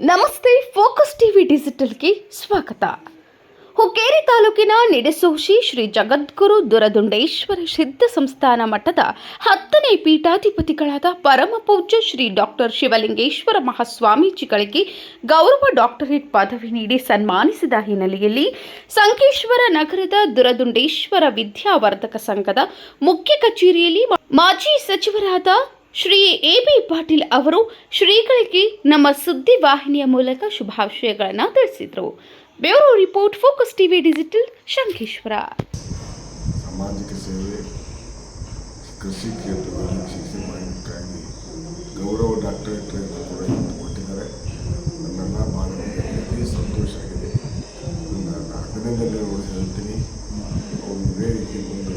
ನಮಸ್ತೆ, focus TV ಡಿಜಿಟಲ್ಗೆ ಸ್ವಾಗತ. ಹುಕ್ಕೇರಿ ತಾಲೂಕಿನ ನಿಡಸೋಶಿ ಶ್ರೀ ಜಗದ್ಗುರು ದುರದುಂಡೇಶ್ವರ ಸಿದ್ಧ ಸಂಸ್ಥಾನ ಮಠದ 10ನೇ ಪೀಠಾಧಿಪತಿಗಳಾದ ಪರಮ ಪೂಜ್ಯ ಶ್ರೀ ಡಾಕ್ಟರ್ ಶಿವಲಿಂಗೇಶ್ವರ ಮಹಾಸ್ವಾಮೀಜಿಗಳಿಗೆ ಗೌರವ ಡಾಕ್ಟರೇಟ್ ಪದವಿ ನೀಡಿ ಸನ್ಮಾನಿಸಿದ ಹಿನ್ನೆಲೆಯಲ್ಲಿ ಸಂಕೇಶ್ವರ ನಗರದ ದುರದುಂಡೇಶ್ವರ ವಿದ್ಯಾವರ್ಧಕ ಸಂಘದ ಮುಖ್ಯ ಕಚೇರಿಯಲ್ಲಿ ಮಾಜಿ ಸಚಿವರಾದ ಶ್ರೀ ಎ.ಬಿ. ಪಾಟೀಲ್ ಅವರು ಶ್ರೀಗಳಿಗೆ ನಮ್ಮ ಸುದ್ದಿ ವಾಹಿನಿಯ ಮೂಲಕ ಶುಭಾಶಯಗಳನ್ನು ತಿಳಿಸಿದರು. Bureau report, focus TV digital, Sankeshwar. ಸಾಮಾಜಿಕ ಸೇವೆ, ಕೃಷಿ ಕ್ಷೇತ್ರದಲ್ಲಿ ಶಿಕ್ಷೆ ಮಾಡಿದ್ದಕ್ಕಾಗಿ ಗೌರವ ಡಾಕ್ಟರೇಟ್ ಕೂಡ ಕೊಟ್ಟಿದ್ದಾರೆ. ನನ್ನೆಲ್ಲ ಭಾಗವಹಿಸಿ ಸಂತೋಷ ಆಗಿದೆ. ನನ್ನ ಅಭಿನಂದನೆ ಹೇಳ್ತೀನಿ. ಅವರು ಇದೇ ರೀತಿ ಮುಂದೆ